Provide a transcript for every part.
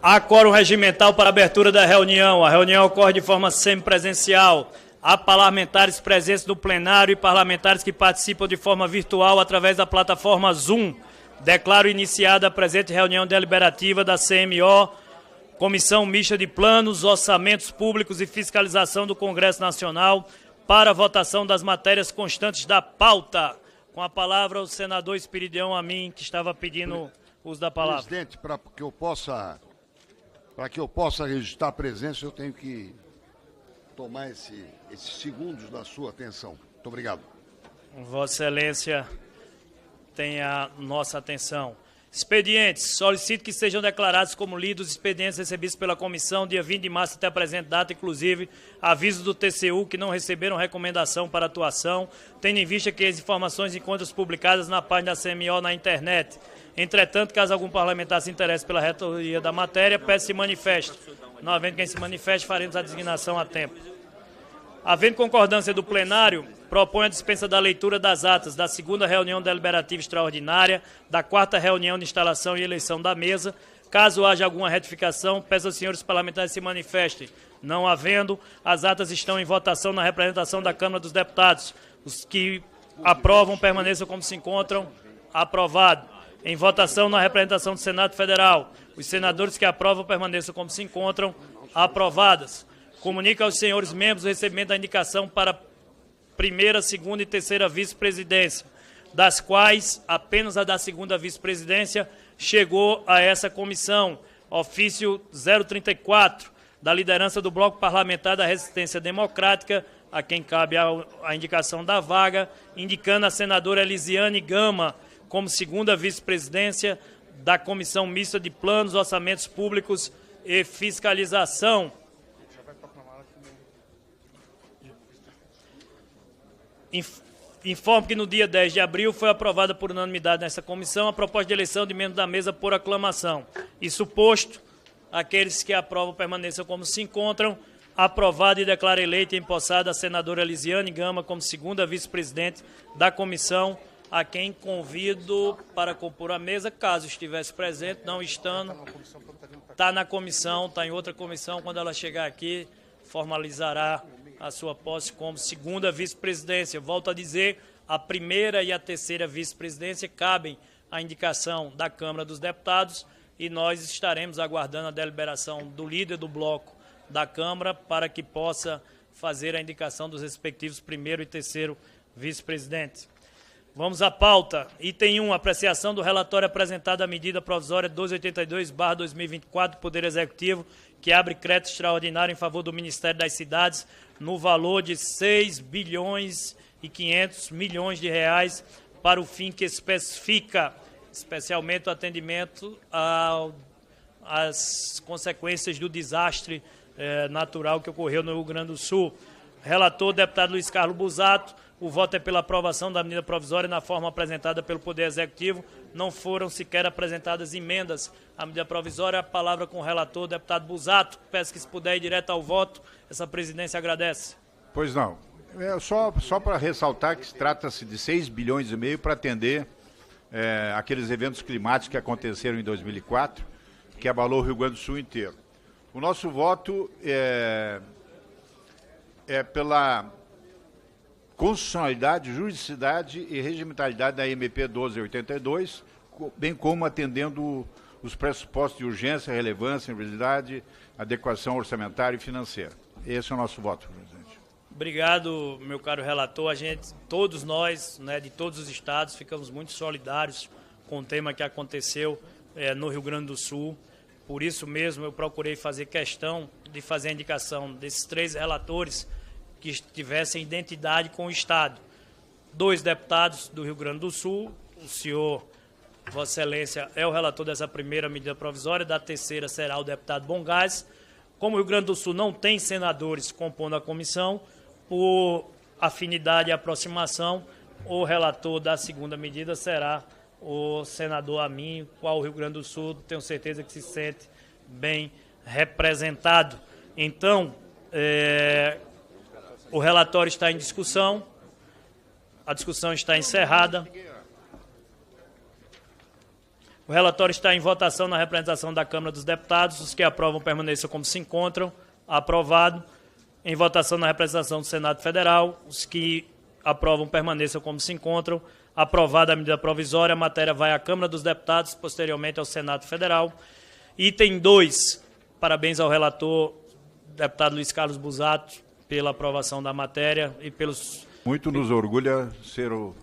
Há quórum regimental para abertura da reunião. A reunião ocorre de forma semipresencial. Há parlamentares presentes no plenário e parlamentares que participam de forma virtual através da plataforma Zoom. Declaro iniciada a presente reunião deliberativa da CMO, Comissão Mista de Planos, Orçamentos Públicos e Fiscalização do Congresso Nacional, para a votação das matérias constantes da pauta. Com a palavra o senador Espiridião Amin, que estava pedindo o uso da palavra. Presidente, para que eu possa registrar a presença, eu tenho que tomar esses segundos da sua atenção. Muito obrigado. Vossa Excelência tem a nossa atenção. Expedientes. Solicito que sejam declarados como lidos os expedientes recebidos pela comissão dia 20 de março até a presente data, inclusive aviso do TCU que não receberam recomendação para atuação, tendo em vista que as informações encontram-se publicadas na página da CMO na internet. Entretanto, caso algum parlamentar se interesse pela relatoria da matéria, peço se manifeste. Não havendo quem se manifeste, faremos a designação a tempo. Havendo concordância do plenário, propõe a dispensa da leitura das atas da segunda reunião deliberativa extraordinária, da quarta reunião de instalação e eleição da mesa. Caso haja alguma retificação, peço aos senhores parlamentares se manifestem. Não havendo, as atas estão em votação na representação da Câmara dos Deputados. Os que aprovam permaneçam como se encontram. Aprovado. Em votação na representação do Senado Federal. Os senadores que aprovam permaneçam como se encontram. Aprovadas. Comunica aos senhores membros o recebimento da indicação para primeira, segunda e terceira vice-presidência, das quais apenas a da segunda vice-presidência chegou a essa comissão. Ofício 034, da liderança do Bloco Parlamentar da Resistência Democrática, a quem cabe a indicação da vaga, indicando a senadora Elisiane Gama como segunda vice-presidência da Comissão Mista de Planos, Orçamentos Públicos e Fiscalização. Informo que no dia 10 de abril foi aprovada por unanimidade nessa comissão a proposta de eleição de membros da mesa por aclamação. Isso posto, aqueles que aprovam permaneçam como se encontram. Aprovado e declaro eleita e empossada a senadora Elisiane Gama como segunda vice-presidente da comissão, a quem convido para compor a mesa, caso estivesse presente, não estando. Está na comissão, está em outra comissão. Quando ela chegar aqui, formalizará a sua posse como segunda vice-presidência. Volto a dizer, a primeira e a terceira vice-presidência cabem à indicação da Câmara dos Deputados e nós estaremos aguardando a deliberação do líder do bloco da Câmara para que possa fazer a indicação dos respectivos primeiro e terceiro vice-presidentes. Vamos à pauta. Item 1, apreciação do relatório apresentado à medida provisória 282/2024 do Poder Executivo, que abre crédito extraordinário em favor do Ministério das Cidades, no valor de 6 bilhões e 500 milhões de reais, para o fim que especifica, especialmente o atendimento às consequências do desastre natural que ocorreu no Rio Grande do Sul. Relator, deputado Luiz Carlos Busato. O voto é pela aprovação da medida provisória na forma apresentada pelo Poder Executivo. Não foram sequer apresentadas emendas à medida provisória. A palavra com o relator, deputado Busato. Peço que, se puder ir direto ao voto, essa presidência agradece. Pois não. Só para ressaltar que trata-se de 6 bilhões e meio para atender aqueles eventos climáticos que aconteceram em 2004, que abalou o Rio Grande do Sul inteiro. O nosso voto é pela constitucionalidade, juridicidade e regimentalidade da MP 1282, bem como atendendo os pressupostos de urgência, relevância, universidade, adequação orçamentária e financeira. Esse é o nosso voto, presidente. Obrigado, meu caro relator. Todos nós, de todos os estados, ficamos muito solidários com o tema que aconteceu no Rio Grande do Sul. Por isso mesmo, eu procurei fazer questão de fazer a indicação desses 3 relatores que tivessem identidade com o Estado. 2 deputados do Rio Grande do Sul, o senhor, Vossa Excelência, é o relator dessa primeira medida provisória, da terceira será o deputado Bongás. Como o Rio Grande do Sul não tem senadores compondo a comissão, por afinidade e aproximação, o relator da segunda medida será o senador Amin, qual o Rio Grande do Sul, tenho certeza que se sente bem representado. Então, o relatório está em discussão, a discussão está encerrada. O relatório está em votação na representação da Câmara dos Deputados. Os que aprovam permaneçam como se encontram. Aprovado. Em votação na representação do Senado Federal. Os que aprovam permaneçam como se encontram. Aprovada a medida provisória, a matéria vai à Câmara dos Deputados, posteriormente ao Senado Federal. Item 2, parabéns ao relator, deputado Luiz Carlos Busato, pela aprovação da matéria e pelos... Muito nos orgulha ser o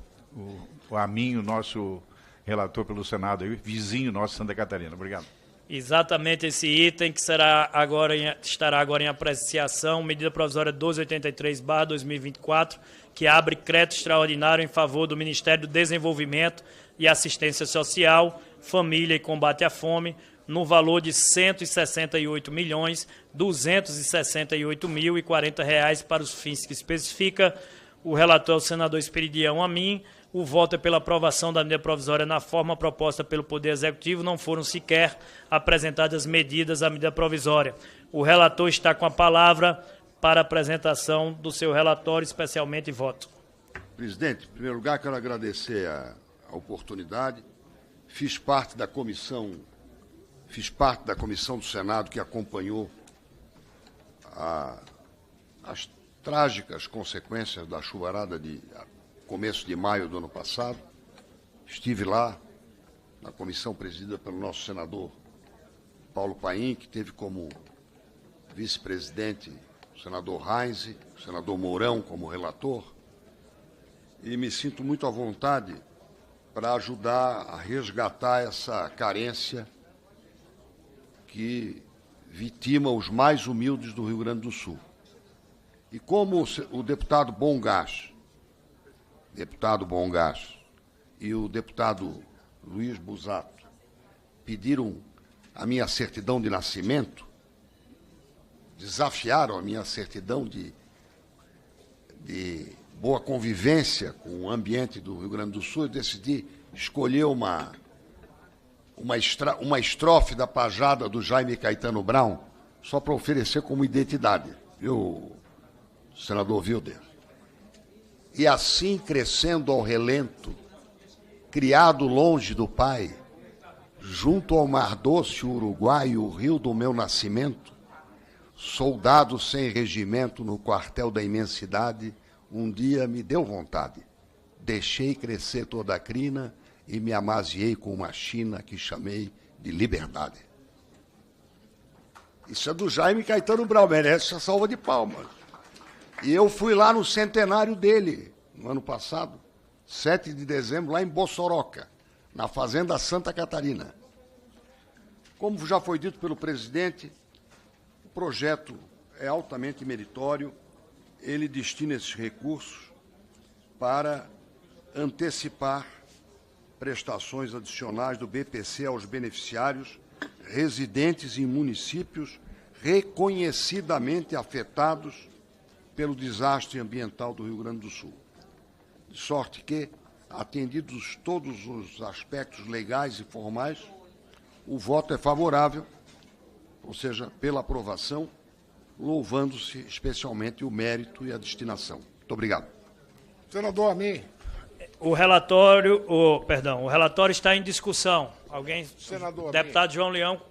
Aminho, nosso relator pelo Senado, vizinho nosso de Santa Catarina. Obrigado. Exatamente esse item que estará agora em apreciação, medida provisória 1283/2024, que abre crédito extraordinário em favor do Ministério do Desenvolvimento e Assistência Social, Família e Combate à Fome, no valor de R$ 168.268.040 para os fins que especifica. O relator é o senador Esperidião Amin. O voto é pela aprovação da medida provisória na forma proposta pelo Poder Executivo. Não foram sequer apresentadas medidas à medida provisória. O relator está com a palavra para a apresentação do seu relatório, especialmente voto. Presidente, em primeiro lugar, quero agradecer a oportunidade. Fiz parte da comissão do Senado que acompanhou as trágicas consequências da chuvarada de começo de maio do ano passado. Estive lá, na comissão presidida pelo nosso senador Paulo Paim, que teve como vice-presidente o senador Heinze, o senador Mourão como relator, e me sinto muito à vontade para ajudar a resgatar essa carência que vitima os mais humildes do Rio Grande do Sul. E como o deputado Bongás e o deputado Luiz Busato pediram a minha certidão de nascimento, desafiaram a minha certidão de boa convivência com o ambiente do Rio Grande do Sul, eu decidi escolher uma estrofe da pajada do Jaime Caetano Brown, só para oferecer como identidade, viu, senador Wilder? E assim, crescendo ao relento, criado longe do pai, junto ao mar doce Uruguai, o rio do meu nascimento, soldado sem regimento no quartel da imensidade, um dia me deu vontade. Deixei crescer toda a crina e me amaziei com uma China que chamei de liberdade. Isso é do Jaime Caetano Brown, merece a salva de palmas. E eu fui lá no centenário dele, no ano passado, 7 de dezembro, lá em Bossoroca, na Fazenda Santa Catarina. Como já foi dito pelo presidente, o projeto é altamente meritório, ele destina esses recursos para antecipar prestações adicionais do BPC aos beneficiários residentes em municípios reconhecidamente afetados pelo desastre ambiental do Rio Grande do Sul. De sorte que, atendidos todos os aspectos legais e formais, o voto é favorável, ou seja, pela aprovação, louvando-se especialmente o mérito e a destinação. Muito obrigado. Senador Amin. O relatório está em discussão. Alguém? Senador Deputado João Leão,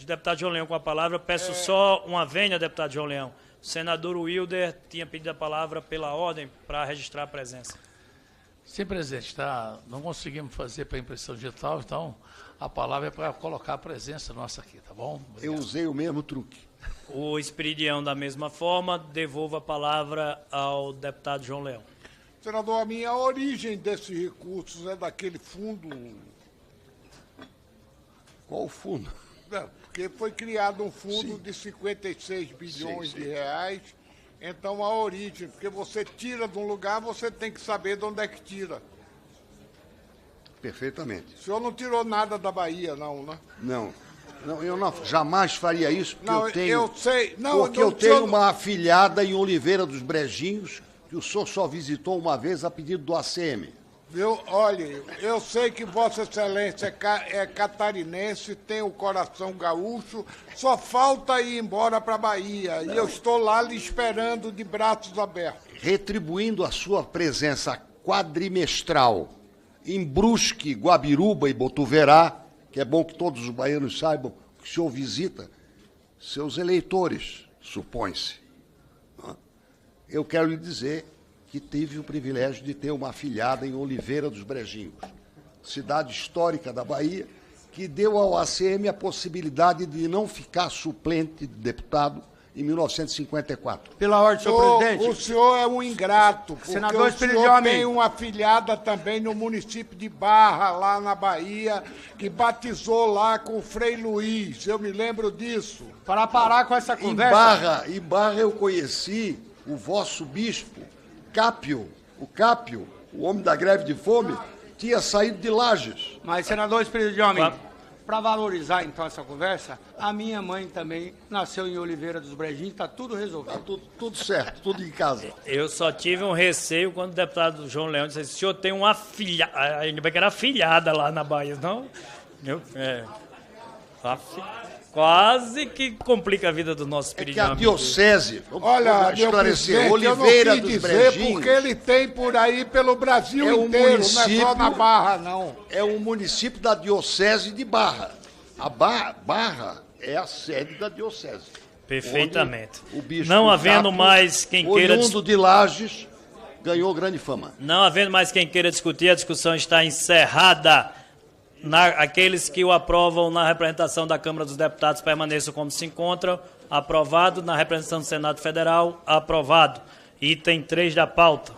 deputado João Leão com a palavra. Peço só uma vênia, deputado João Leão. O senador Wilder tinha pedido a palavra pela ordem para registrar a presença. Sim, presidente, não conseguimos fazer para impressão digital, então a palavra é para colocar a presença nossa aqui, tá bom? Obrigado. Eu usei o mesmo truque. O Esperidião, da mesma forma, devolvo a palavra ao deputado João Leão. Senador Amin, a origem desses recursos é daquele fundo... Qual o fundo? Não, porque foi criado um fundo de 56 bilhões de reais, então a origem, porque você tira de um lugar, você tem que saber de onde é que tira. Perfeitamente. O senhor não tirou nada da Bahia, não, né? Não, eu jamais faria isso, porque não, eu tenho, eu sei, não, porque eu tenho uma afilhada em Oliveira dos Brejinhos, que o senhor só visitou uma vez a pedido do ACM. Olha, eu sei que Vossa Excelência é catarinense, tem o coração gaúcho, só falta ir embora para a Bahia. Não. E eu estou lá lhe esperando de braços abertos. Retribuindo a sua presença quadrimestral em Brusque, Guabiruba e Botuverá, que é bom que todos os baianos saibam que o senhor visita seus eleitores, supõe-se. Eu quero lhe dizer que tive o privilégio de ter uma afilhada em Oliveira dos Brejinhos, cidade histórica da Bahia, que deu ao ACM a possibilidade de não ficar suplente de deputado em 1954. Pela ordem, senhor presidente. O senhor é um ingrato, porque Senador o senhor Espírito tem uma afilhada também no município de Barra, lá na Bahia, que batizou lá com o Frei Luiz. Eu me lembro disso. Para parar com essa conversa. Em Barra eu conheci o vosso bispo, Cápio, o homem da greve de fome, tinha saído de Lages. Mas, senador Espírito de Homem, para valorizar, então, essa conversa, a minha mãe também nasceu em Oliveira dos Brejinhos, está tudo resolvido. Tá tudo certo, tudo em casa. Eu só tive um receio quando o deputado João Leão disse: o senhor tem uma filha, ainda bem que era filhada lá na Bahia, não? Quase que complica a vida do nosso É Espírito que a diocese, Olha, meu presidente, Oliveira eu não dos quis dizer Brejinhos porque ele tem por aí pelo Brasil é um inteiro, não é só município- na Barra, não. é um município da diocese de Barra. A Barra é a sede da diocese. Perfeitamente. onde o bispo Não havendo Cápio, mais quem queira oriundo de Lages, ganhou grande fama. Não havendo mais quem queira discutir, a discussão está encerrada. Aqueles que o aprovam na representação da Câmara dos Deputados permaneçam como se encontram. Aprovado. Na representação do Senado Federal, aprovado. Item 3 da pauta.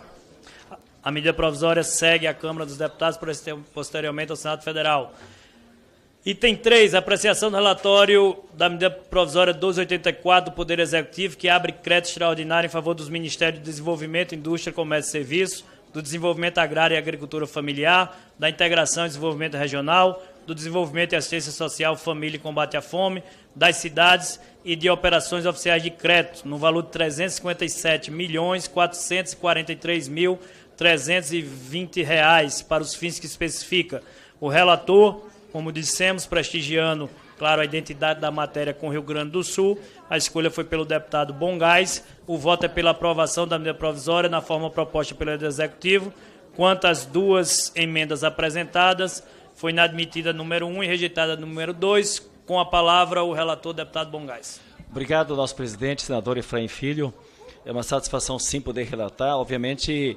A medida provisória segue à Câmara dos Deputados, posteriormente ao Senado Federal. Item 3, apreciação do relatório da medida provisória 1284 do Poder Executivo, que abre crédito extraordinário em favor dos Ministérios do Desenvolvimento, Indústria, Comércio e Serviços, do Desenvolvimento Agrário e Agricultura Familiar, da Integração e Desenvolvimento Regional, do Desenvolvimento e Assistência Social, Família e Combate à Fome, das cidades e de operações oficiais de crédito, no valor de R$ 357.443.320 para os fins que especifica. O relator, como dissemos, prestigiando, claro, a identidade da matéria com o Rio Grande do Sul. A escolha foi pelo deputado Bongás. O voto é pela aprovação da medida provisória na forma proposta pelo Executivo. Quanto às duas emendas apresentadas, foi inadmitida número 1 e rejeitada número 2. Com a palavra, o relator, deputado Bongás. Obrigado, nosso presidente, senador Efraim Filho. É uma satisfação, sim, poder relatar. Obviamente,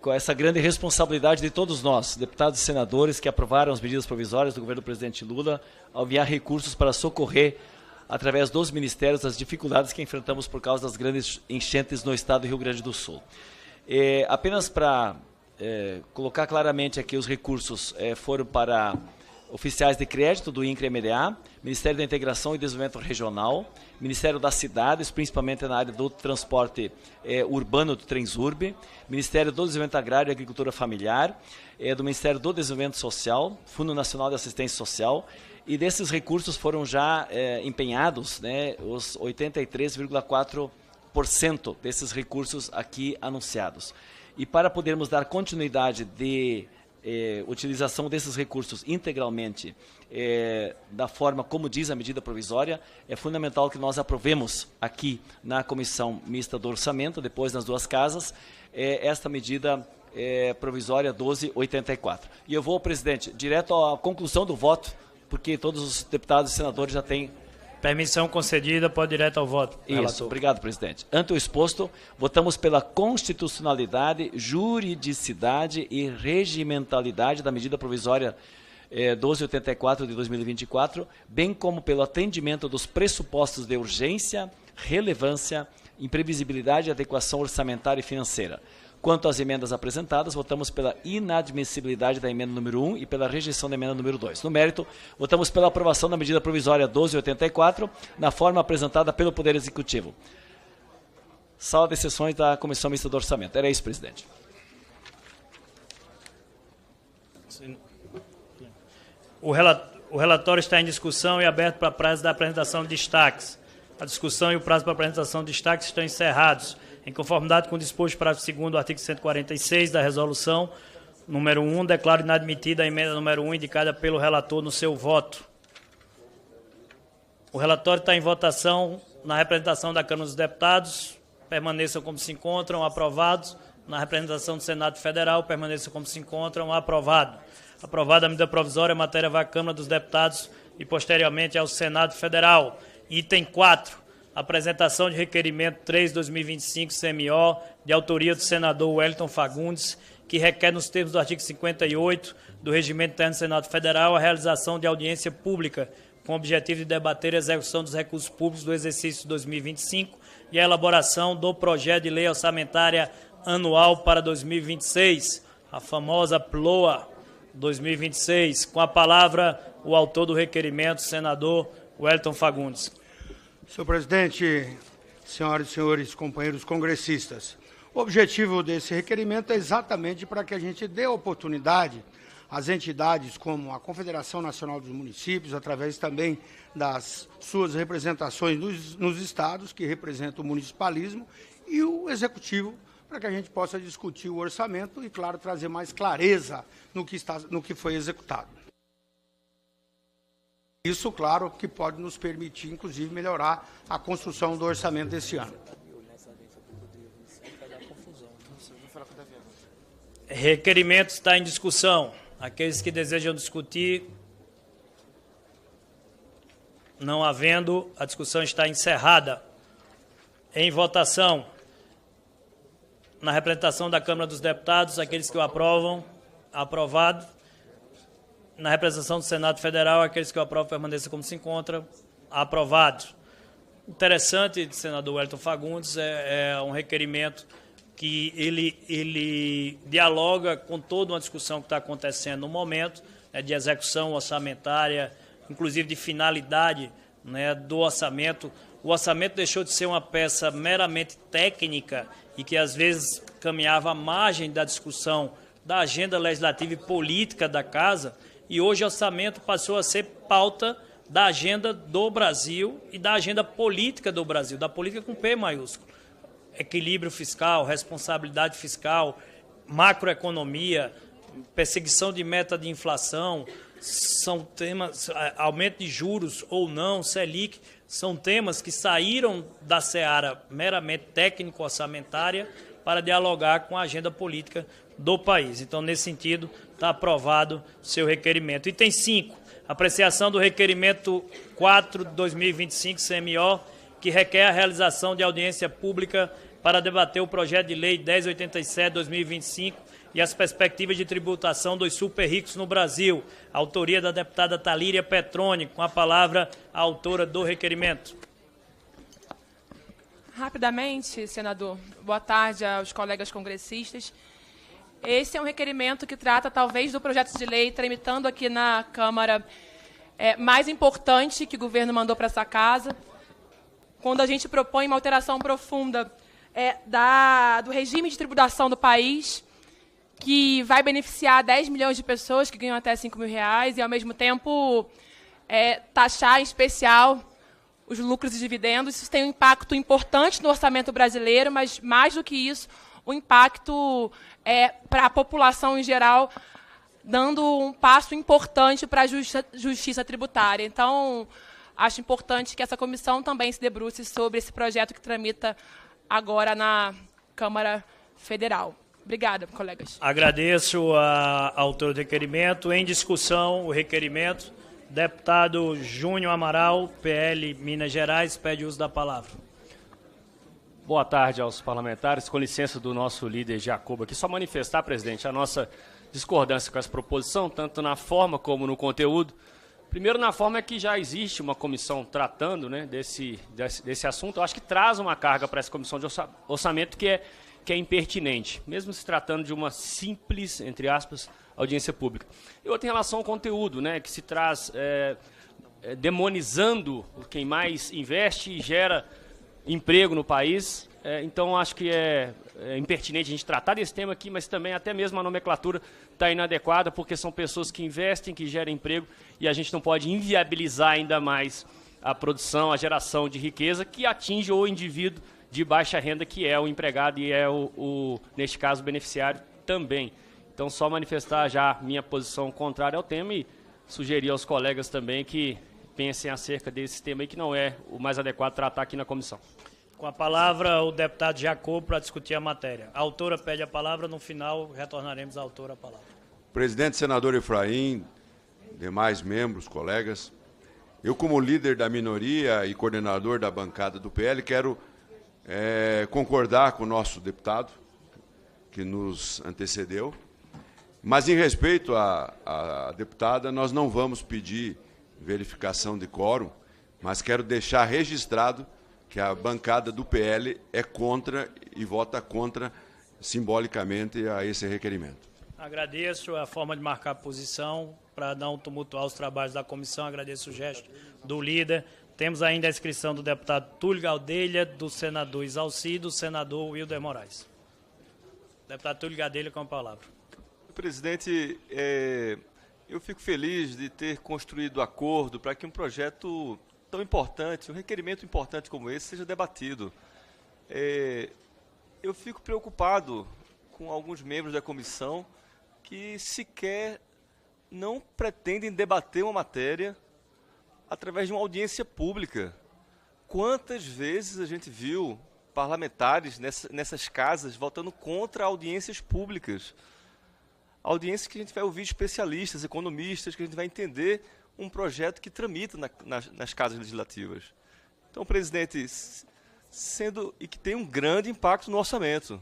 com essa grande responsabilidade de todos nós, deputados e senadores que aprovaram as medidas provisórias do governo do presidente Lula, ao enviar recursos para socorrer, através dos ministérios, as dificuldades que enfrentamos por causa das grandes enchentes no estado do Rio Grande do Sul. Apenas para colocar claramente aqui, os recursos foram para oficiais de crédito do INCRE-MDA, Ministério da Integração e Desenvolvimento Regional, Ministério das Cidades, principalmente na área do transporte urbano do Transurb, Ministério do Desenvolvimento Agrário e Agricultura Familiar, do Ministério do Desenvolvimento Social, Fundo Nacional de Assistência Social, e desses recursos foram já empenhados, os 83,4% desses recursos aqui anunciados. E para podermos dar continuidade de utilização desses recursos integralmente da forma como diz a medida provisória, é fundamental que nós aprovemos aqui na Comissão Mista do Orçamento, depois nas duas casas, esta medida provisória 1284. E eu vou, presidente, direto à conclusão do voto, porque todos os deputados e senadores já têm... Permissão concedida, pode ir direto ao voto. Isso, relator. Obrigado, presidente. Ante o exposto, votamos pela constitucionalidade, juridicidade e regimentalidade da medida provisória 1284 de 2024, bem como pelo atendimento dos pressupostos de urgência, relevância, imprevisibilidade e adequação orçamentária e financeira. Quanto às emendas apresentadas, votamos pela inadmissibilidade da emenda número 1 e pela rejeição da emenda número 2. No mérito, votamos pela aprovação da medida provisória 1284, na forma apresentada pelo Poder Executivo. Sala de sessões da Comissão Mista do Orçamento. Era isso, presidente. O relatório está em discussão e aberto para prazo da apresentação de destaques. A discussão e o prazo para apresentação de destaques estão encerrados. Em conformidade com o disposto parágrafo 2º do artigo 146 da resolução número 1, declaro inadmitida a emenda número 1 indicada pelo relator no seu voto. O relatório está em votação na representação da Câmara dos Deputados. Permaneçam como se encontram, aprovados. na representação do Senado Federal, permaneça como se encontram. Aprovado. Aprovada a medida provisória, a matéria vai à Câmara dos Deputados e, posteriormente, ao Senado Federal. Item 4. Apresentação de requerimento 3/2025 CMO, de autoria do senador Wellington Fagundes, que requer, nos termos do artigo 58 do Regimento Interno do Senado Federal, a realização de audiência pública com o objetivo de debater a execução dos recursos públicos do exercício 2025 e a elaboração do projeto de lei orçamentária anual para 2026, a famosa PLOA 2026. Com a palavra, o autor do requerimento, senador Wellington Fagundes. Senhor presidente, senhoras e senhores companheiros congressistas, o objetivo desse requerimento é exatamente para que a gente dê oportunidade às entidades como a Confederação Nacional dos Municípios, através também das suas representações nos estados, que representam o municipalismo, e o Executivo, para que a gente possa discutir o orçamento e, claro, trazer mais clareza no que foi executado. Isso, claro, que pode nos permitir, inclusive, melhorar a construção do orçamento desse ano. Requerimento está em discussão. Aqueles que desejam discutir, não havendo, a discussão está encerrada. Em votação, na representação da Câmara dos Deputados, aqueles que o aprovam, aprovado. Na representação do Senado Federal, aqueles que o aprovam permaneçam como se encontra, aprovado. Interessante, senador Wellington Fagundes, é um requerimento que ele dialoga com toda uma discussão que está acontecendo no momento, né, de execução orçamentária, inclusive de finalidade, né, do orçamento. O orçamento deixou de ser uma peça meramente técnica e que, às vezes, caminhava à margem da discussão da agenda legislativa e política da Casa, e hoje o orçamento passou a ser pauta da agenda do Brasil e da agenda política do Brasil, da política com P maiúsculo. Equilíbrio fiscal, responsabilidade fiscal, macroeconomia, perseguição de meta de inflação, são temas, aumento de juros ou não, Selic, são temas que saíram da seara meramente técnico-orçamentária para dialogar com a agenda política do país. Então, nesse sentido, está aprovado o seu requerimento. Item 5, apreciação do requerimento 4/2025 CMO, que requer a realização de audiência pública para debater o projeto de lei 1087/2025 e as perspectivas de tributação dos super ricos no Brasil. Autoria da deputada Talíria Petroni. Com a palavra, a autora do requerimento. Rapidamente, senador, boa tarde aos colegas congressistas. Esse é um requerimento que trata, talvez, do projeto de lei tramitando aqui na Câmara mais importante que o governo mandou para essa casa, quando a gente propõe uma alteração profunda do regime de tributação do país, que vai beneficiar 10 milhões de pessoas que ganham até R$5.000 e, ao mesmo tempo, taxar em especial os lucros e dividendos. Isso tem um impacto importante no orçamento brasileiro, mas, mais do que isso, o impacto para a população em geral, dando um passo importante para a justiça tributária. Então, acho importante que essa comissão também se debruce sobre esse projeto que tramita agora na Câmara Federal. Obrigada, colegas. Agradeço a autora do requerimento. Em discussão, o requerimento. Deputado Júnior Amaral, PL Minas Gerais, pede uso da palavra. Boa tarde aos parlamentares. Com licença do nosso líder Jacobo aqui, só manifestar, presidente, a nossa discordância com essa proposição, tanto na forma como no conteúdo. Primeiro, na forma é que já existe uma comissão tratando, né, desse assunto. Eu acho que traz uma carga para essa comissão de orçamento que é impertinente, mesmo se tratando de uma simples, entre aspas, audiência pública. E outra em relação ao conteúdo, né, que se traz demonizando quem mais investe e gera emprego no país. Então, acho que é impertinente a gente tratar desse tema aqui, mas também até mesmo a nomenclatura está inadequada, porque são pessoas que investem, que geram emprego, e a gente não pode inviabilizar ainda mais a produção, a geração de riqueza que atinge o indivíduo de baixa renda, que é o empregado e é, neste caso, o beneficiário também. Então, só manifestar já minha posição contrária ao tema e sugerir aos colegas também que pensem acerca desse tema aí, que não é o mais adequado tratar aqui na comissão. Com a palavra, o deputado Jacob para discutir a matéria. A autora pede a palavra, no final retornaremos à autora a palavra. Presidente, senador Efraim, demais membros, colegas, eu como líder da minoria e coordenador da bancada do PL, quero concordar com o nosso deputado, que nos antecedeu, mas em respeito à deputada, nós não vamos pedir verificação de quórum, mas quero deixar registrado que a bancada do PL é contra e vota contra simbolicamente a esse requerimento. Agradeço a forma de marcar a posição para não tumultuar os trabalhos da comissão. Agradeço o gesto do líder. Temos ainda a inscrição do deputado Túlio Gadelha, do senador Isalci e do senador Wilder Moraes. Deputado Túlio Gadelha, com a palavra. Presidente, eu fico feliz de ter construído acordo para que um projeto tão importante, um requerimento importante como esse, seja debatido. Eu fico preocupado com alguns membros da comissão que sequer não pretendem debater uma matéria através de uma audiência pública. Quantas vezes a gente viu parlamentares nessas casas votando contra audiências públicas? Audiências que a gente vai ouvir especialistas, economistas, que a gente vai entender um projeto que tramita nas casas legislativas. Então, presidente, e que tem um grande impacto no orçamento.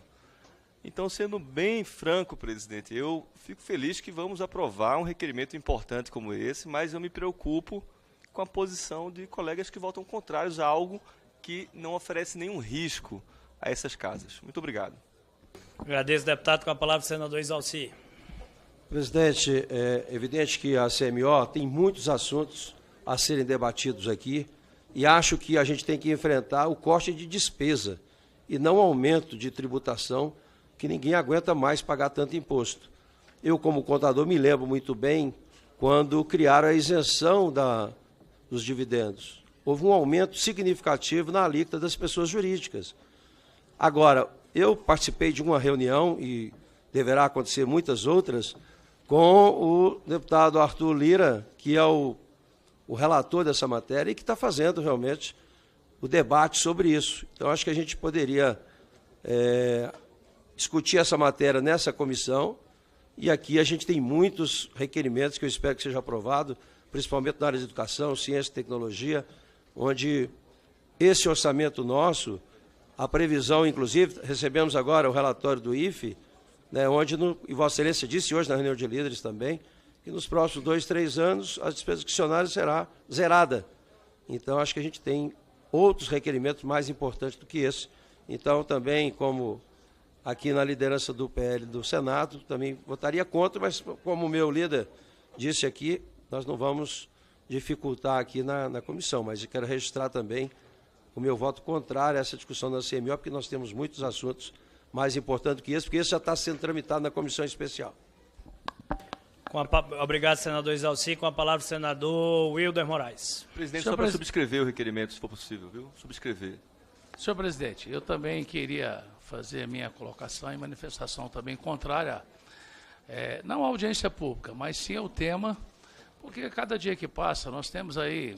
Então, sendo bem franco, presidente, eu fico feliz que vamos aprovar um requerimento importante como esse, mas eu me preocupo com a posição de colegas que votam contrários a algo que não oferece nenhum risco a essas casas. Muito obrigado. Agradeço, deputado. Com a palavra, o senador Isalci. Presidente, é evidente que a CMO tem muitos assuntos a serem debatidos aqui e acho que a gente tem que enfrentar o corte de despesa e não o aumento de tributação, que ninguém aguenta mais pagar tanto imposto. Eu, como contador, me lembro muito bem quando criaram a isenção dos dividendos. Houve um aumento significativo na alíquota das pessoas jurídicas. Agora, eu participei de uma reunião, e deverá acontecer muitas outras, com o deputado Arthur Lira, que é o relator dessa matéria e que está fazendo realmente o debate sobre isso. Então, acho que a gente poderia discutir essa matéria nessa comissão, e aqui a gente tem muitos requerimentos que eu espero que seja aprovado, principalmente na área de educação, ciência e tecnologia, onde esse orçamento nosso, a previsão, inclusive, recebemos agora o relatório do IFE, né, onde, e Vossa Excelência disse hoje na reunião de líderes também, que nos próximos 2, 3 anos a despesa discricionária será zerada. Então, acho que a gente tem outros requerimentos mais importantes do que esse. Então, também, como aqui na liderança do PL do Senado, também votaria contra, mas como o meu líder disse aqui, nós não vamos dificultar aqui na comissão, mas eu quero registrar também o meu voto contrário a essa discussão da CMO, porque nós temos muitos assuntos mais importantes que esse, porque esse já está sendo tramitado na comissão especial. Obrigado, senador Isalci. Com a palavra, o senador Wilder Moraes. Presidente, só para subscrever o requerimento, se for possível, viu? Subscrever. Senhor presidente, eu também queria fazer a minha colocação e manifestação também contrária, não à audiência pública, mas sim ao tema, porque cada dia que passa, nós temos aí,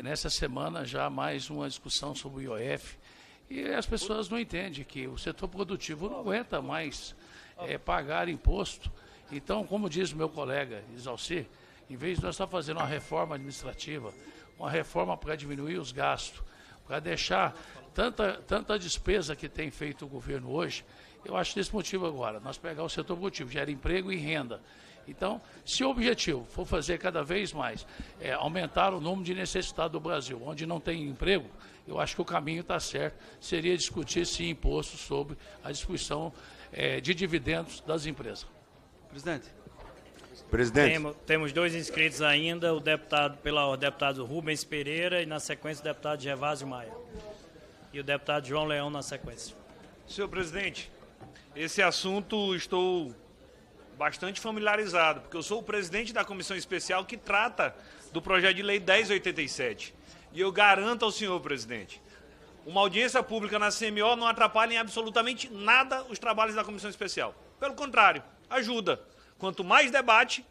nessa semana, já mais uma discussão sobre o IOF, e as pessoas não entendem que o setor produtivo não aguenta mais pagar imposto. Então, como diz o meu colega Isalci, em vez de nós estar fazendo uma reforma administrativa, uma reforma para diminuir os gastos, para deixar tanta despesa que tem feito o governo hoje, eu acho desse motivo agora, nós pegar o setor produtivo, gera emprego e renda. Então, se o objetivo for fazer cada vez mais, aumentar o número de necessitados do Brasil, onde não tem emprego, eu acho que o caminho está certo, seria discutir sim imposto sobre a distribuição de dividendos das empresas. Presidente. Temos 2 inscritos ainda, o deputado Rubens Pereira e, na sequência, o deputado Gervásio Maia. E o deputado João Leão na sequência. Senhor presidente, esse assunto estou bastante familiarizado, porque eu sou o presidente da comissão especial que trata do projeto de lei 1087. E eu garanto ao senhor presidente, uma audiência pública na CMO não atrapalha em absolutamente nada os trabalhos da comissão especial. Pelo contrário, ajuda. Quanto mais debate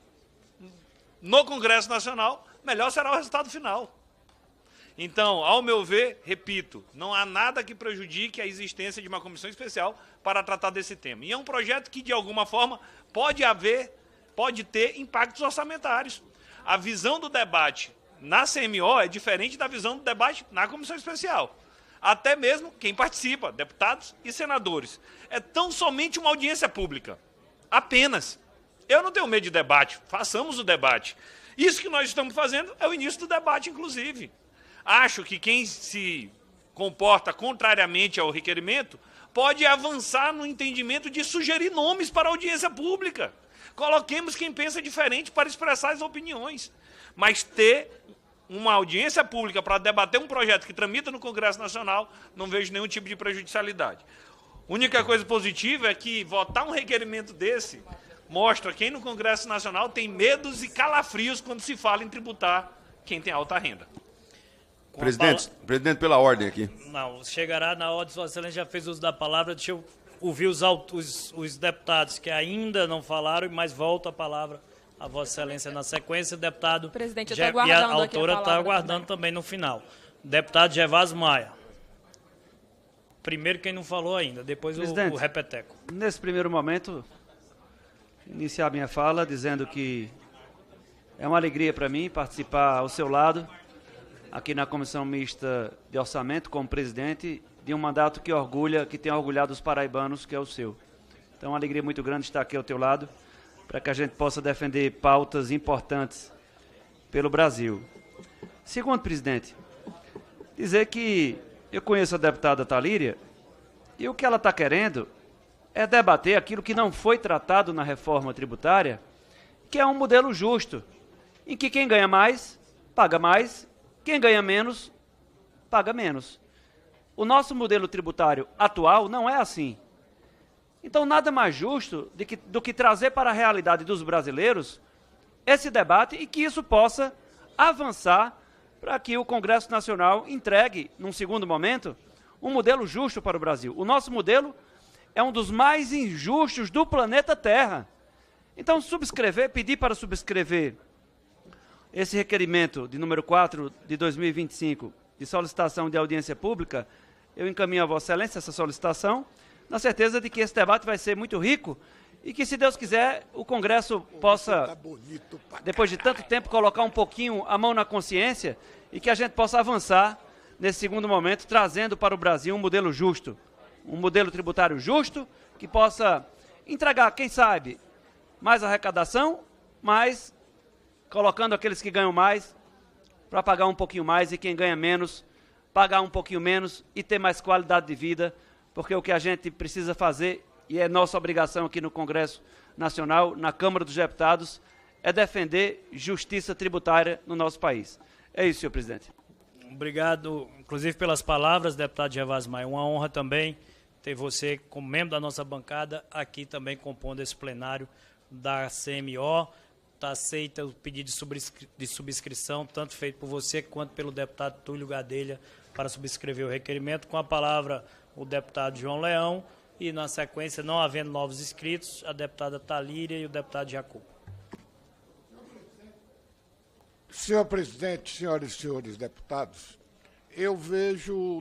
no Congresso Nacional, melhor será o resultado final. Então, ao meu ver, repito, não há nada que prejudique a existência de uma comissão especial para tratar desse tema. E é um projeto que, de alguma forma, pode ter impactos orçamentários. A visão do debate na CMO é diferente da visão do debate na comissão especial. Até mesmo quem participa, deputados e senadores. É tão somente uma audiência pública. Apenas. Eu não tenho medo de debate. Façamos o debate. Isso que nós estamos fazendo é o início do debate, inclusive. Acho que quem se comporta contrariamente ao requerimento pode avançar no entendimento de sugerir nomes para a audiência pública. Coloquemos quem pensa diferente para expressar as opiniões. Mas ter uma audiência pública para debater um projeto que tramita no Congresso Nacional, não vejo nenhum tipo de prejudicialidade. A única coisa positiva é que votar um requerimento desse mostra quem no Congresso Nacional tem medos e calafrios quando se fala em tributar quem tem alta renda. Presidente, pela ordem aqui. Não, chegará na ordem, Vossa Excelência já fez uso da palavra, deixa eu ouvir os deputados que ainda não falaram, mas volto a palavra a Vossa Excelência na sequência. O deputado... Presidente, eu estou aguardando. E a autora está aguardando também no final. Deputado Gervásio Maia. Primeiro quem não falou ainda, depois o repeteco. Nesse primeiro momento, iniciar minha fala dizendo que é uma alegria para mim participar ao seu lado, aqui na Comissão Mista de Orçamento, como presidente, de um mandato que tem orgulhado os paraibanos, que é o seu. Então, é uma alegria muito grande estar aqui ao teu lado, para que a gente possa defender pautas importantes pelo Brasil. Segundo, presidente, dizer que eu conheço a deputada Talíria e o que ela está querendo é debater aquilo que não foi tratado na reforma tributária, que é um modelo justo, em que quem ganha mais, paga mais, quem ganha menos, paga menos. O nosso modelo tributário atual não é assim. Então, nada mais justo do que trazer para a realidade dos brasileiros esse debate e que isso possa avançar para que o Congresso Nacional entregue, num segundo momento, um modelo justo para o Brasil. O nosso modelo é um dos mais injustos do planeta Terra. Então, pedir para subscrever esse requerimento de número 4 de 2025, de solicitação de audiência pública, eu encaminho a Vossa Excelência essa solicitação, na certeza de que esse debate vai ser muito rico e que, se Deus quiser, o Congresso possa, depois de tanto tempo, colocar um pouquinho a mão na consciência e que a gente possa avançar nesse segundo momento, trazendo para o Brasil um modelo justo, um modelo tributário justo, que possa entregar, quem sabe, mais arrecadação, mas colocando aqueles que ganham mais para pagar um pouquinho mais e quem ganha menos, pagar um pouquinho menos e ter mais qualidade de vida, porque o que a gente precisa fazer, e é nossa obrigação aqui no Congresso Nacional, na Câmara dos Deputados, é defender justiça tributária no nosso país. É isso, senhor presidente. Obrigado, inclusive, pelas palavras, deputado Gervásio Maia. Uma honra também ter você, como membro da nossa bancada, aqui também compondo esse plenário da CMO. Está aceita o pedido de subscrição, tanto feito por você quanto pelo deputado Túlio Gadelha, para subscrever o requerimento. Com a palavra, o deputado João Leão e, na sequência, não havendo novos inscritos, a deputada Talíria e o deputado Jacob. Senhor presidente, senhoras e senhores deputados, eu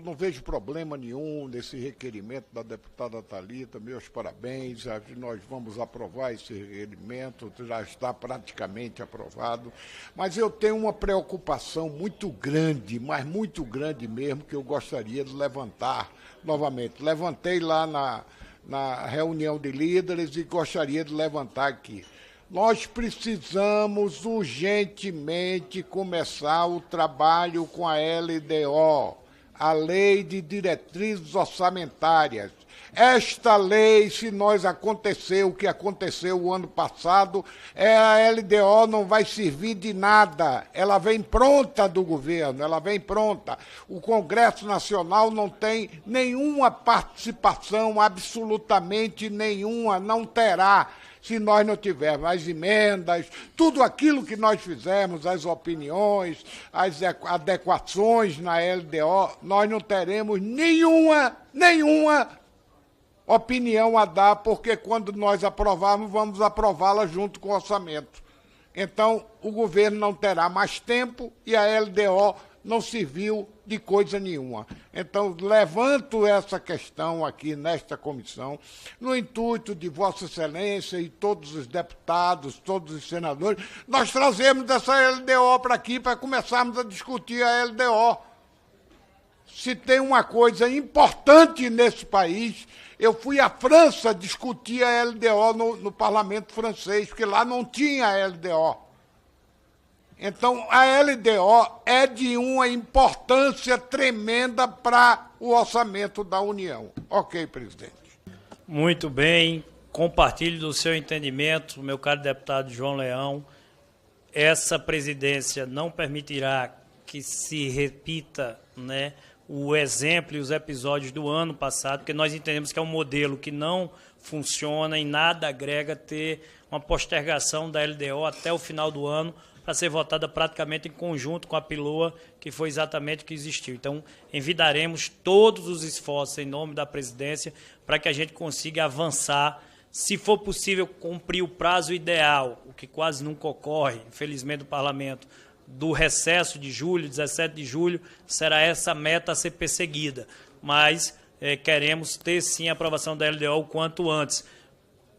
não vejo problema nenhum nesse requerimento da deputada Thalita. Meus parabéns, nós vamos aprovar esse requerimento, já está praticamente aprovado, mas eu tenho uma preocupação muito grande, mas muito grande mesmo, que eu gostaria de levantar novamente. Levantei lá na reunião de líderes e gostaria de levantar aqui. Nós precisamos urgentemente começar o trabalho com a LDO, a Lei de Diretrizes Orçamentárias. Esta lei, se acontecer o que aconteceu o ano passado, a LDO não vai servir de nada. Ela vem pronta do governo, ela vem pronta. O Congresso Nacional não tem nenhuma participação, absolutamente nenhuma, não terá. Se nós não tivermos as emendas, tudo aquilo que nós fizermos, as opiniões, as adequações na LDO, nós não teremos nenhuma opinião a dar, porque quando nós aprovarmos, vamos aprová-la junto com o orçamento. Então, o governo não terá mais tempo e a LDO não serviu de coisa nenhuma. Então, levanto essa questão aqui nesta comissão, no intuito de Vossa Excelência e todos os deputados, todos os senadores, nós trazemos essa LDO para aqui para começarmos a discutir a LDO. Se tem uma coisa importante nesse país, eu fui à França discutir a LDO no parlamento francês, porque lá não tinha LDO. Então, a LDO é de uma importância tremenda para o orçamento da União. Ok, presidente. Muito bem. Compartilho do seu entendimento, meu caro deputado João Leão. Essa presidência não permitirá que se repita, né, o exemplo e os episódios do ano passado, porque nós entendemos que é um modelo que não funciona, em nada agrega ter uma postergação da LDO até o final do ano, para ser votada praticamente em conjunto com a PILOA, que foi exatamente o que existiu. Então, envidaremos todos os esforços em nome da presidência para que a gente consiga avançar, se for possível, cumprir o prazo ideal, o que quase nunca ocorre, infelizmente, do parlamento, do recesso de julho, 17 de julho, será essa meta a ser perseguida. Mas queremos ter, sim, a aprovação da LDO o quanto antes.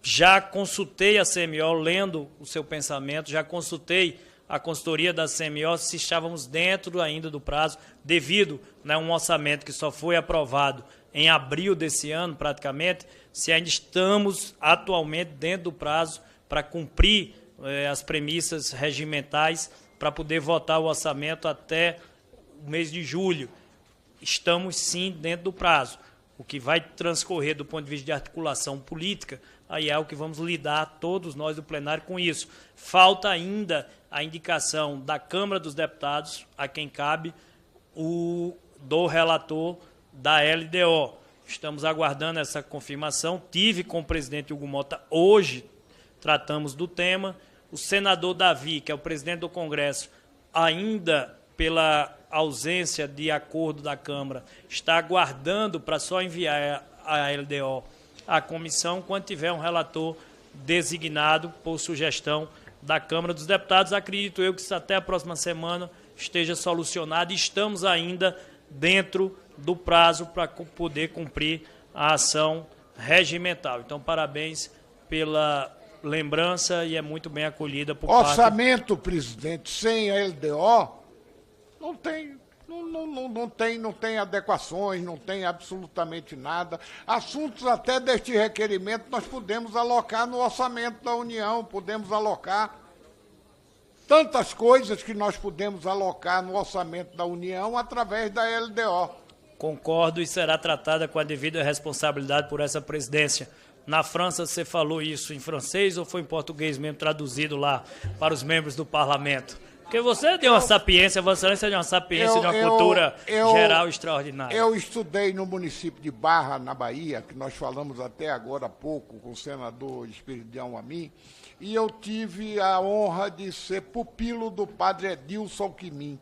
Já consultei a CMO, lendo o seu pensamento, já consultei a consultoria da CMO se estávamos dentro ainda do prazo, devido a um orçamento que só foi aprovado em abril desse ano, praticamente, se ainda estamos atualmente dentro do prazo para cumprir as premissas regimentais para poder votar o orçamento até o mês de julho. Estamos, sim, dentro do prazo. O que vai transcorrer do ponto de vista de articulação política, aí é o que vamos lidar todos nós do plenário com isso. Falta ainda a indicação da Câmara dos Deputados, a quem cabe, do relator da LDO. Estamos aguardando essa confirmação. Tive com o presidente Hugo Mota hoje, tratamos do tema. O senador Davi, que é o presidente do Congresso, ainda pela ausência de acordo da Câmara, está aguardando para só enviar a LDO à comissão quando tiver um relator designado por sugestão da Câmara dos Deputados. Acredito eu que isso até a próxima semana esteja solucionado e estamos ainda dentro do prazo para poder cumprir a ação regimental. Então, parabéns pela lembrança e é muito bem acolhida por orçamento, presidente, sem a LDO, não tem adequações, não tem absolutamente nada. Assuntos até deste requerimento nós podemos alocar no orçamento da União, podemos alocar tantas coisas que nós podemos alocar no orçamento da União através da LDO. Concordo e será tratada com a devida responsabilidade por essa presidência. Na França, você falou isso em francês ou foi em português mesmo, traduzido lá para os membros do parlamento? Porque você tem uma sapiência, Vossa Excelência tem uma sapiência de uma cultura geral extraordinária. Eu estudei no município de Barra, na Bahia, que nós falamos até agora há pouco com o senador Esperidião Amin, e eu tive a honra de ser pupilo do padre Edilson Alquimim.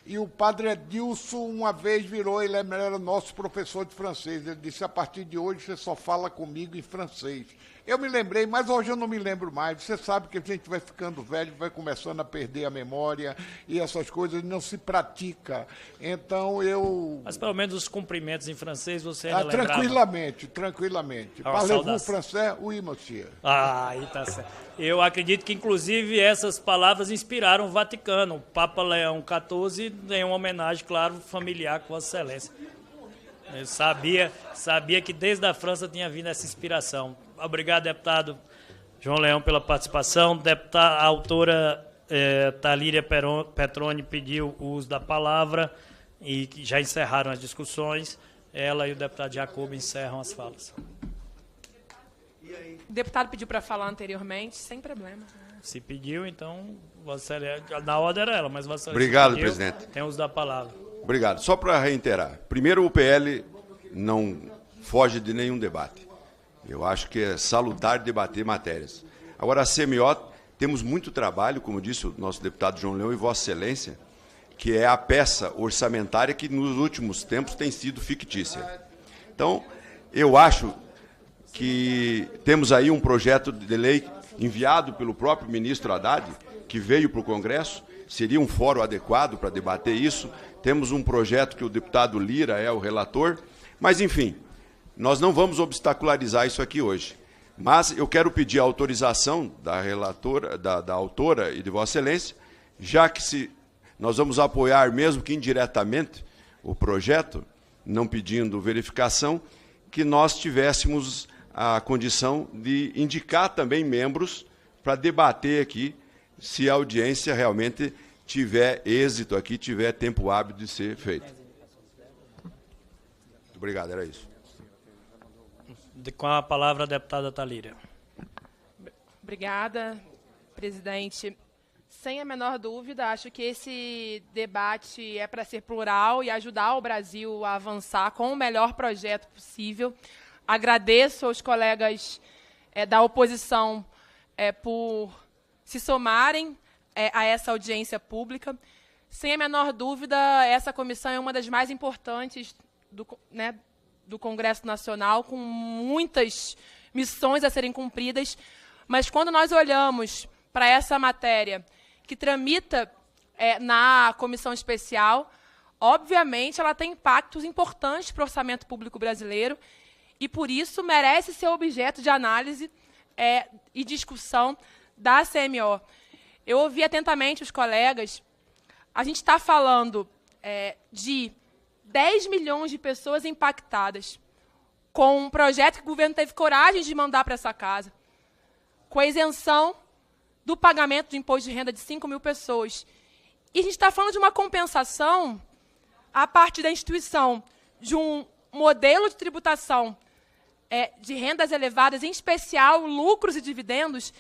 E o padre Edilson, uma vez virou, ele era nosso professor de francês. Ele disse, a partir de hoje você só fala comigo em francês. Eu me lembrei, mas hoje eu não me lembro mais. Você sabe que a gente vai ficando velho, vai começando a perder a memória e essas coisas não se pratica. Então eu... Mas pelo menos os cumprimentos em francês você ainda lembrava? Tranquilamente. Parlez-vous français? Oui, monsieur. Aí tá certo. Eu acredito que, inclusive, essas palavras inspiraram o Vaticano. O Papa Leão XIV tem uma homenagem, claro, familiar com Vossa Excelência. Eu sabia que desde a França tinha vindo essa inspiração. Obrigado, deputado João Leão, pela participação. A autora Talíria Petroni pediu o uso da palavra e já encerraram as discussões. Ela e o deputado Jacob encerram as falas. O deputado pediu para falar anteriormente, sem problema. Se pediu, então, na ordem era ela, mas Vossa Excelência Obrigado, pediu, presidente. tem uso da palavra. Obrigado. Só para reiterar. Primeiro, o PL não foge de nenhum debate. Eu acho que é salutar debater matérias. Agora, a CMO, temos muito trabalho, como disse o nosso deputado João Leão e Vossa Excelência, que é a peça orçamentária que nos últimos tempos tem sido fictícia. Então, eu acho que temos aí um projeto de lei enviado pelo próprio ministro Haddad, que veio para o Congresso, seria um fórum adequado para debater isso. Temos um projeto que o deputado Lira é o relator, mas, enfim, nós não vamos obstacularizar isso aqui hoje. Mas eu quero pedir a autorização da relatora, da autora e de Vossa Excelência, já que nós vamos apoiar, mesmo que indiretamente, o projeto, não pedindo verificação, que nós tivéssemos a condição de indicar também membros para debater aqui, se a audiência realmente tiver êxito aqui, tiver tempo hábil de ser feito. Muito obrigado, era isso. Com a palavra a deputada Thalíria. Obrigada, presidente. Sem a menor dúvida, acho que esse debate é para ser plural e ajudar o Brasil a avançar com o melhor projeto possível. Agradeço aos colegas da oposição por se somarem a essa audiência pública. Sem a menor dúvida, essa comissão é uma das mais importantes do Congresso Nacional, com muitas missões a serem cumpridas. Mas quando nós olhamos para essa matéria que tramita na comissão especial, obviamente ela tem impactos importantes para o orçamento público brasileiro e, por isso, merece ser objeto de análise e discussão da CMO. Eu ouvi atentamente os colegas. A gente está falando de 10 milhões de pessoas impactadas com um projeto que o governo teve coragem de mandar para essa casa, com a isenção do pagamento de imposto de renda de 5 mil pessoas. E a gente está falando de uma compensação a partir da instituição de um modelo de tributação de rendas elevadas, em especial lucros e dividendos,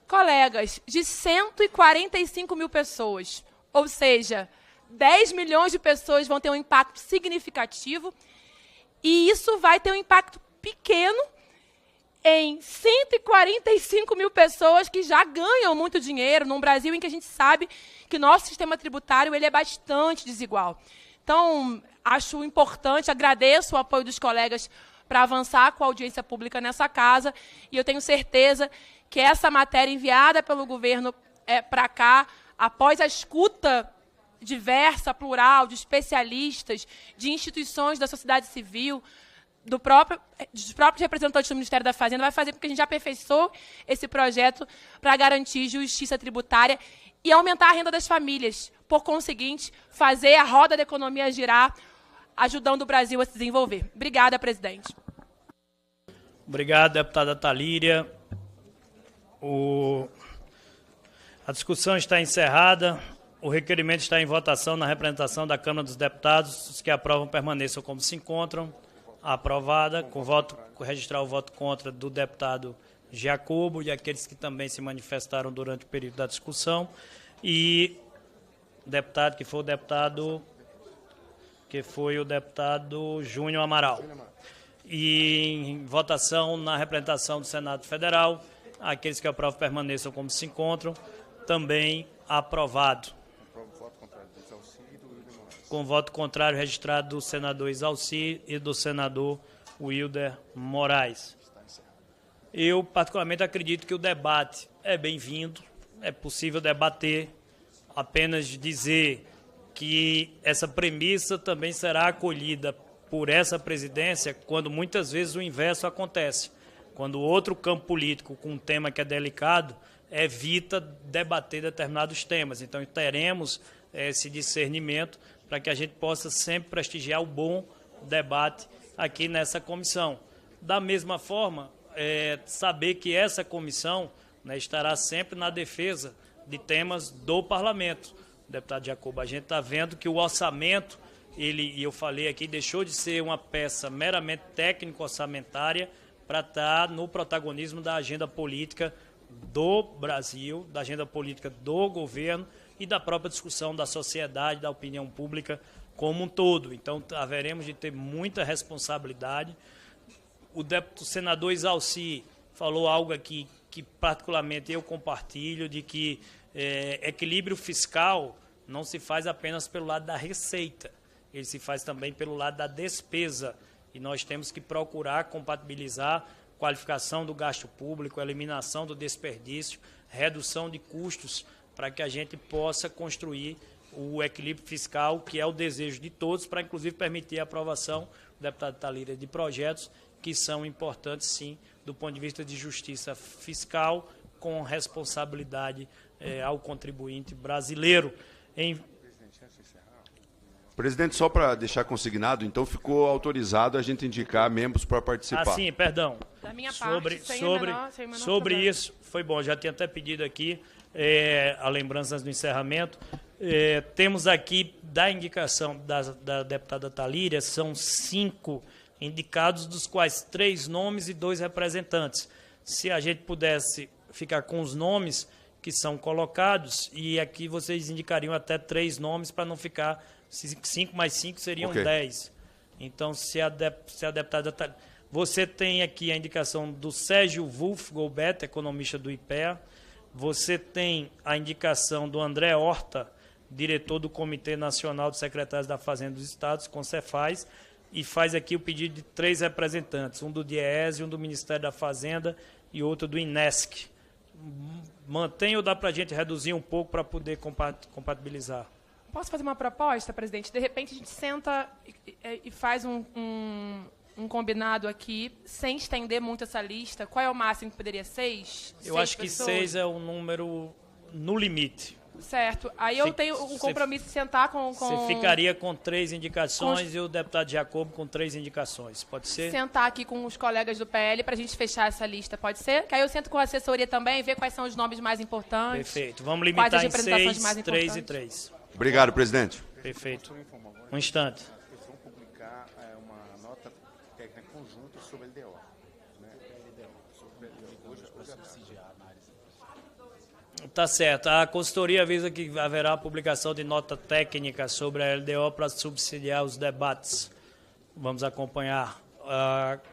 colegas, de 145 mil pessoas. Ou seja, 10 milhões de pessoas vão ter um impacto significativo e isso vai ter um impacto pequeno em 145 mil pessoas que já ganham muito dinheiro num Brasil em que a gente sabe que nosso sistema tributário ele é bastante desigual. Então, acho importante, agradeço o apoio dos colegas para avançar com a audiência pública nessa casa e eu tenho certeza que essa matéria enviada pelo governo para cá, após a escuta diversa, plural, de especialistas, de instituições da sociedade civil, dos próprios representantes do Ministério da Fazenda, vai fazer com que a gente aperfeiçoe esse projeto para garantir justiça tributária e aumentar a renda das famílias. Por conseguinte, fazer a roda da economia girar, ajudando o Brasil a se desenvolver. Obrigada, presidente. Obrigado, deputada Thalíria. A discussão está encerrada. O requerimento está em votação na representação da Câmara dos Deputados. Os que aprovam permaneçam como se encontram. Aprovada, registrar o voto contra do deputado Jacobo e aqueles que também se manifestaram durante o período da discussão. E deputado que foi o deputado Júnior Amaral. E em votação na representação do Senado Federal, aqueles que aprovam permaneçam como se encontram, também aprovado. Com voto contrário registrado do senador Isalci e do senador Wilder Moraes. Eu, particularmente, acredito que o debate é bem-vindo, é possível debater, apenas dizer que essa premissa também será acolhida por essa presidência quando muitas vezes o inverso acontece. Quando outro campo político, com um tema que é delicado, evita debater determinados temas. Então, teremos esse discernimento para que a gente possa sempre prestigiar o bom debate aqui nessa comissão. Da mesma forma, saber que essa comissão estará sempre na defesa de temas do parlamento. Deputado Jacobo, a gente está vendo que o orçamento, e eu falei aqui, deixou de ser uma peça meramente técnico-orçamentária para estar no protagonismo da agenda política do Brasil, da agenda política do governo e da própria discussão da sociedade, da opinião pública como um todo. Então, haveremos de ter muita responsabilidade. O senador Isalci falou algo aqui que particularmente eu compartilho, de que equilíbrio fiscal não se faz apenas pelo lado da receita, ele se faz também pelo lado da despesa. E nós temos que procurar compatibilizar qualificação do gasto público, eliminação do desperdício, redução de custos para que a gente possa construir o equilíbrio fiscal, que é o desejo de todos, para inclusive permitir a aprovação do deputado Talíria de projetos que são importantes, sim, do ponto de vista de justiça fiscal, com responsabilidade ao contribuinte brasileiro. Presidente, só para deixar consignado, então ficou autorizado a gente indicar membros para participar. Ah, sim, perdão. Da minha Sobre parte, isso, foi bom, já tinha até pedido aqui a lembranças do encerramento. Temos aqui, da indicação da deputada Talíria, são 5 indicados, dos quais 3 nomes e 2 representantes. Se a gente pudesse ficar com os nomes que são colocados, e aqui vocês indicariam até 3 nomes para não ficar 5 mais 5 seriam 10. Então, se a deputada Talíria... Você tem aqui a indicação do Sérgio Wolff Golbet, economista do IPEA. Você tem a indicação do André Horta, diretor do Comitê Nacional de Secretários da Fazenda dos Estados, Concefaz, e faz aqui o pedido de 3 representantes, um do DIEESE, um do Ministério da Fazenda e outro do INESC. Mantém ou dá para a gente reduzir um pouco para poder compatibilizar? Posso fazer uma proposta, presidente? De repente a gente senta e faz um combinado aqui, sem estender muito essa lista. Qual é o máximo que poderia? 6? Eu acho que 6 é o número no limite. Certo. Aí eu tenho um compromisso de sentar com... Você ficaria com 3 indicações e o deputado Jacobo com 3 indicações. Pode ser? Sentar aqui com os colegas do PL para a gente fechar essa lista. Pode ser? Que aí eu sento com a assessoria também e ver quais são os nomes mais importantes. Perfeito. Vamos limitar em 6, 3 e 3. Obrigado, presidente. Perfeito. Um instante. Eles vão publicar uma nota técnica conjunta sobre a LDO. Tá certo. A consultoria avisa que haverá a publicação de nota técnica sobre a LDO para subsidiar os debates. Vamos acompanhar.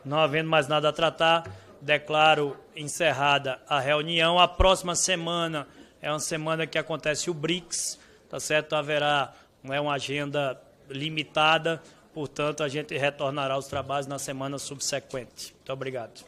Não havendo mais nada a tratar, declaro encerrada a reunião. A próxima semana é uma semana que acontece o BRICS, tá certo? Haverá uma agenda limitada, portanto, a gente retornará aos trabalhos na semana subsequente. Muito obrigado.